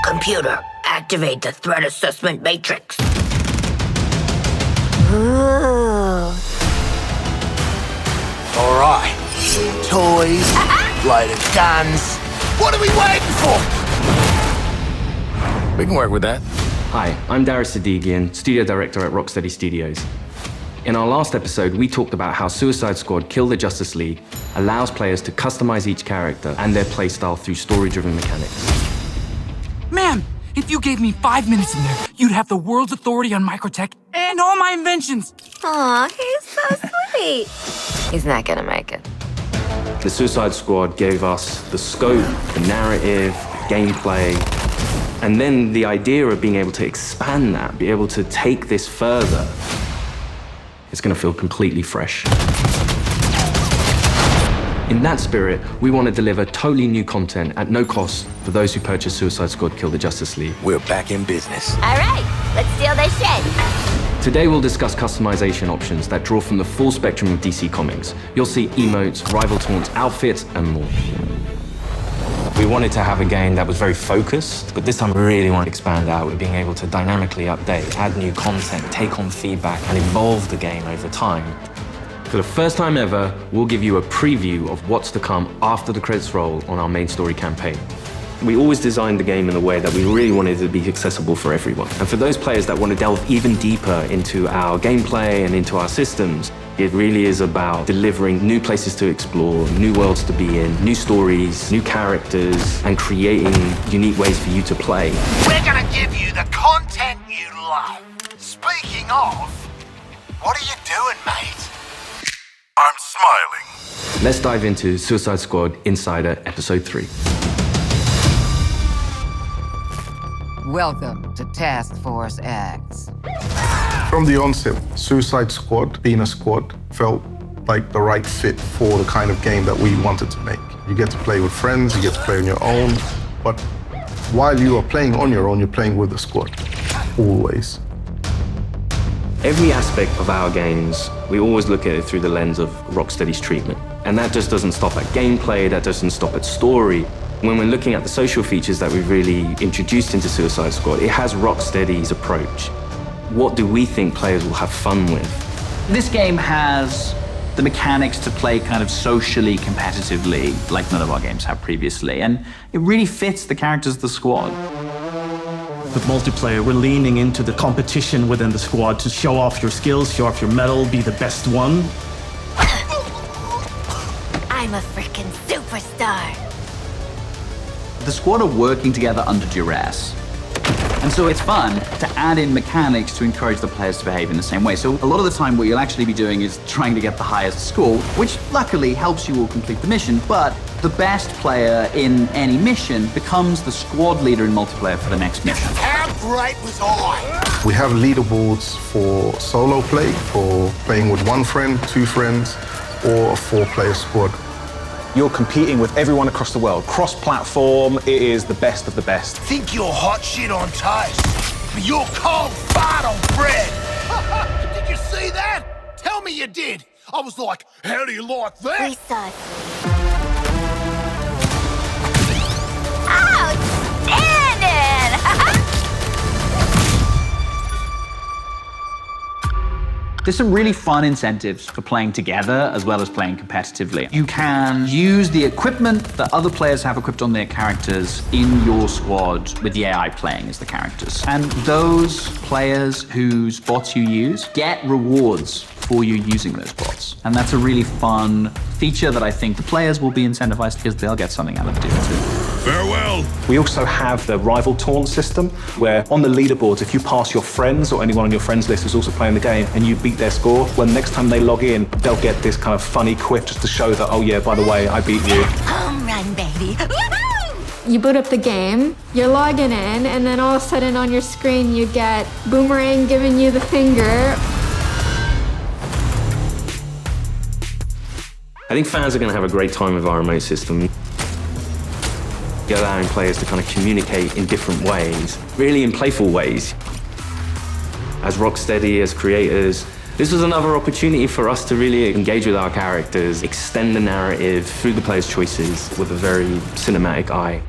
Computer, activate the threat assessment matrix. Ooh. All right. Toys, loaded guns. What are we waiting for? We can work with that. Hi, I'm Darius Sadigian, studio director at Rocksteady Studios. In our last episode, we talked about how Suicide Squad Kill the Justice League allows players to customize each character and their playstyle through story-driven mechanics. Man, if you gave me 5 minutes in there, you'd have the world's authority on microtech and all my inventions. Aw, he's so sweet. He's not gonna make it. The Suicide Squad gave us the scope, the narrative, gameplay, and then the idea of being able to expand that, be able to take this further. It's going to feel completely fresh. In that spirit, we want to deliver totally new content at no cost for those who purchase Suicide Squad Kill the Justice League. We're back in business. All right, let's steal their shit. Today we'll discuss customization options that draw from the full spectrum of DC Comics. You'll see emotes, rival taunts, outfits, and more. We wanted to have a game that was very focused, but this time we really want to expand out with being able to dynamically update, add new content, take on feedback, and evolve the game over time. For the first time ever, we'll give you a preview of what's to come after the credits roll on our main story campaign. We always designed the game in a way that we really wanted it to be accessible for everyone. And for those players that want to delve even deeper into our gameplay and into our systems, it really is about delivering new places to explore, new worlds to be in, new stories, new characters, and creating unique ways for you to play. We're gonna give you the content you love. Speaking of, what are you doing, mate? I'm smiling. Let's dive into Suicide Squad Insider Episode 3. Welcome to Task Force X. From the onset, Suicide Squad, being a squad, felt like the right fit for the kind of game that we wanted to make. You get to play with friends, you get to play on your own, but while you are playing on your own, you're playing with the squad, always. Every aspect of our games, we always look at it through the lens of Rocksteady's treatment. And that just doesn't stop at gameplay, that doesn't stop at story. When we're looking at the social features that we've really introduced into Suicide Squad, it has Rocksteady's approach. What do we think players will have fun with? This game has the mechanics to play kind of socially competitively, like none of our games have previously, and it really fits the characters of the squad. With multiplayer, we're leaning into the competition within the squad to show off your skills, show off your mettle, be the best one. I'm a freaking superstar. The squad are working together under duress. And so it's fun to add in mechanics to encourage the players to behave in the same way. So a lot of the time what you'll actually be doing is trying to get the highest score, which luckily helps you all complete the mission, but the best player in any mission becomes the squad leader in multiplayer for the next mission. How great was I? We have leaderboards for solo play, for playing with one friend, two friends, or a 4-player squad. You're competing with everyone across the world. Cross-platform, it is the best of the best. Think you're hot shit on toast, but you're cold fart on bread. Did you see that? Tell me you did. I was like, how do you like that? Precisely. Outstanding! There's some really fun incentives for playing together as well as playing competitively. You can use the equipment that other players have equipped on their characters in your squad with the AI playing as the characters. And those players whose bots you use get rewards for you using those bots. And that's a really fun feature that I think the players will be incentivized because they'll get something out of doing too. Farewell. We also have the rival taunt system, where on the leaderboards, if you pass your friends or anyone on your friends list who's also playing the game and you beat their score, when next time they log in, they'll get this kind of funny quiff just to show that, oh yeah, by the way, I beat you. Home run, baby. Woohoo! You boot up the game, you're logging in, and then all of a sudden on your screen you get Boomerang giving you the finger. I think fans are going to have a great time with our remote system. Allowing players to kind of communicate in different ways, really in playful ways. As Rocksteady, as creators, this was another opportunity for us to really engage with our characters, extend the narrative through the players' choices with a very cinematic eye.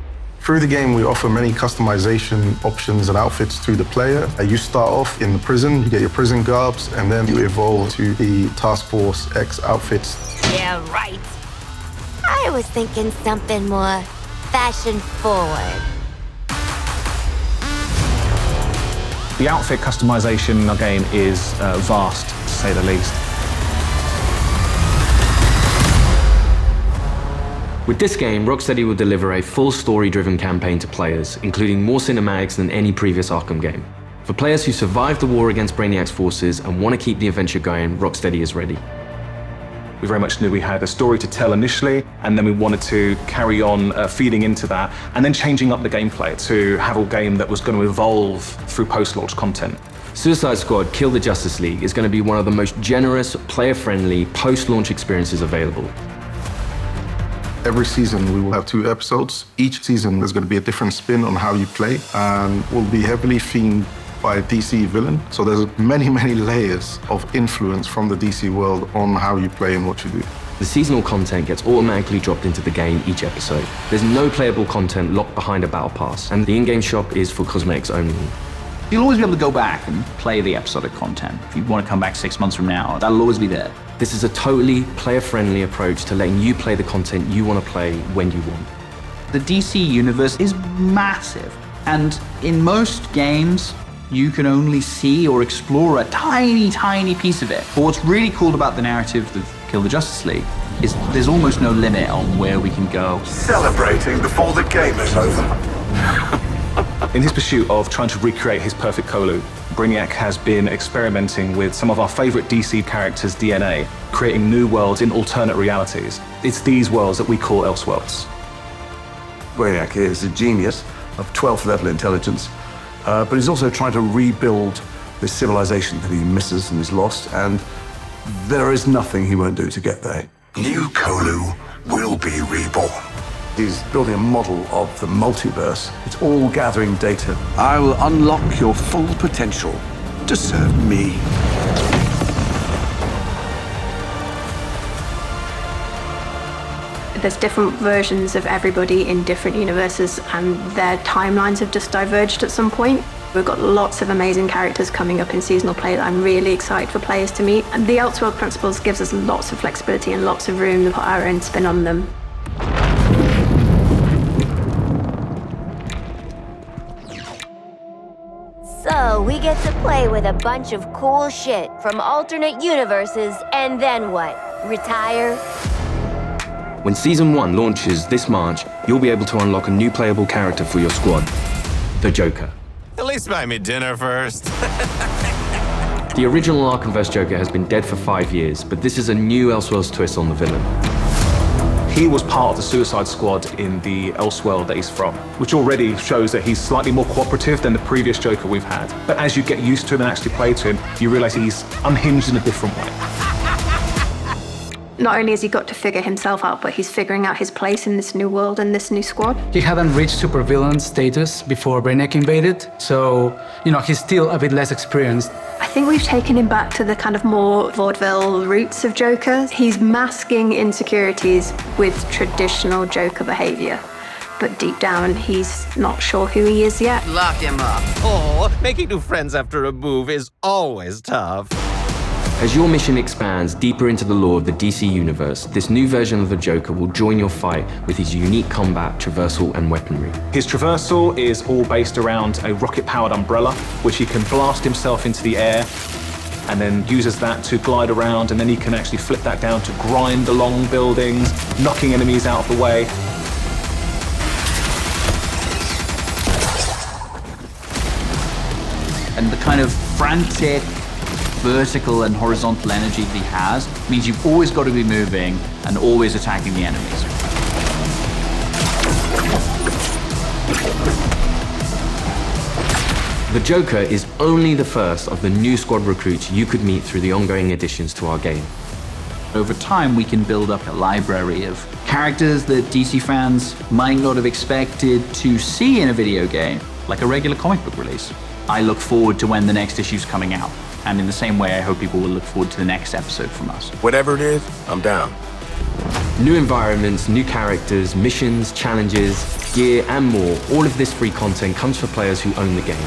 Through the game, we offer many customization options and outfits to the player. You start off in the prison, you get your prison garbs, and then you evolve to the Task Force X outfits. Yeah, right. I was thinking something more fashion forward. The outfit customization in our game is vast, to say the least. With this game, Rocksteady will deliver a full story-driven campaign to players, including more cinematics than any previous Arkham game. For players who survived the war against Brainiac's forces and want to keep the adventure going, Rocksteady is ready. We very much knew we had a story to tell initially, and then we wanted to carry on feeding into that, and then changing up the gameplay to have a game that was going to evolve through post-launch content. Suicide Squad Kill the Justice League is going to be one of the most generous, player-friendly, post-launch experiences available. Every season we will have 2 episodes. Each season there's going to be a different spin on how you play, and will be heavily themed by a DC villain. So there's many, many layers of influence from the DC world on how you play and what you do. The seasonal content gets automatically dropped into the game each episode. There's no playable content locked behind a battle pass, and the in-game shop is for cosmetics only. You'll always be able to go back and play the episodic content. If you want to come back 6 months from now, that'll always be there. This is a totally player-friendly approach to letting you play the content you want to play when you want. The DC universe is massive, and in most games, you can only see or explore a tiny, tiny piece of it. But what's really cool about the narrative of Kill the Justice League is there's almost no limit on where we can go. Celebrating before the game is over. In his pursuit of trying to recreate his perfect Kolu, Brainiac has been experimenting with some of our favorite DC characters' DNA, creating new worlds in alternate realities. It's these worlds that we call Elseworlds. Brainiac is a genius of 12th level intelligence, but he's also trying to rebuild this civilization that he misses and is lost, and there is nothing he won't do to get there. New Kolu will be reborn. He's building a model of the multiverse. It's all gathering data. I will unlock your full potential to serve me. There's different versions of everybody in different universes, and their timelines have just diverged at some point. We've got lots of amazing characters coming up in seasonal play that I'm really excited for players to meet. And the Elseworld Principles gives us lots of flexibility and lots of room to put our own spin on them. So we get to play with a bunch of cool shit from alternate universes, and then what? Retire? When Season 1 launches this March, you'll be able to unlock a new playable character for your squad, the Joker. At least buy me dinner first. The original Arkhamverse Joker has been dead for 5 years, but this is a new Elseworlds twist on the villain. He was part of the Suicide Squad in the Elseworld that he's from, which already shows that he's slightly more cooperative than the previous Joker we've had. But as you get used to him and actually play to him, you realize he's unhinged in a different way. Not only has he got to figure himself out, but he's figuring out his place in this new world and this new squad. He hadn't reached supervillain status before Brainiac invaded, so, he's still a bit less experienced. I think we've taken him back to the kind of more vaudeville roots of Joker. He's masking insecurities with traditional Joker behavior. But deep down, he's not sure who he is yet. Lock him up. Oh, making new friends after a move is always tough. As your mission expands deeper into the lore of the DC universe, this new version of the Joker will join your fight with his unique combat, traversal, and weaponry. His traversal is all based around a rocket-powered umbrella, which he can blast himself into the air, and then uses that to glide around, and then he can actually flip that down to grind along buildings, knocking enemies out of the way. And the kind of frantic, vertical and horizontal energy that he has means you've always got to be moving and always attacking the enemies. The Joker is only the first of the new squad recruits you could meet through the ongoing additions to our game. Over time, we can build up a library of characters that DC fans might not have expected to see in a video game, like a regular comic book release. I look forward to when the next issue's coming out. And in the same way, I hope people will look forward to the next episode from us. Whatever it is, I'm down. New environments, new characters, missions, challenges, gear, and more. All of this free content comes for players who own the game.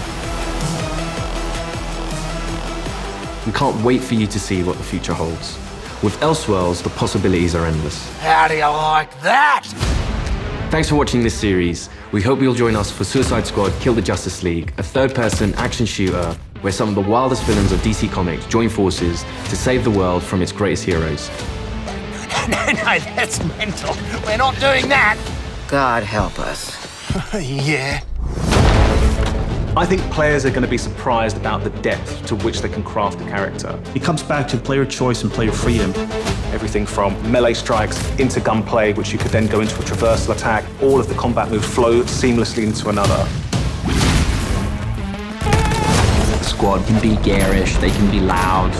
We can't wait for you to see what the future holds. With Elseworlds, the possibilities are endless. How do you like that? Thanks for watching this series. We hope you'll join us for Suicide Squad Kill the Justice League, a third-person action shooter where some of the wildest villains of DC Comics join forces to save the world from its greatest heroes. No, that's mental. We're not doing that. God help us. Yeah. I think players are going to be surprised about the depth to which they can craft a character. It comes back to player choice and player freedom. Everything from melee strikes into gunplay, which you could then go into a traversal attack. All of the combat moves flow seamlessly into another. The squad can be garish, they can be loud,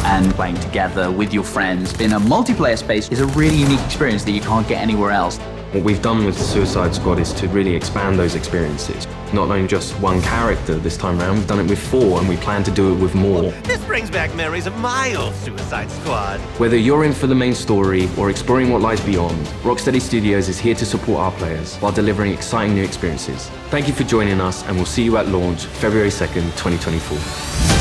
and playing together with your friends in a multiplayer space is a really unique experience that you can't get anywhere else. What we've done with the Suicide Squad is to really expand those experiences. Not only just one character this time around, we've done it with 4 and we plan to do it with more. This brings back memories of my old Suicide Squad. Whether you're in for the main story or exploring what lies beyond, Rocksteady Studios is here to support our players while delivering exciting new experiences. Thank you for joining us and we'll see you at launch February 2nd, 2024.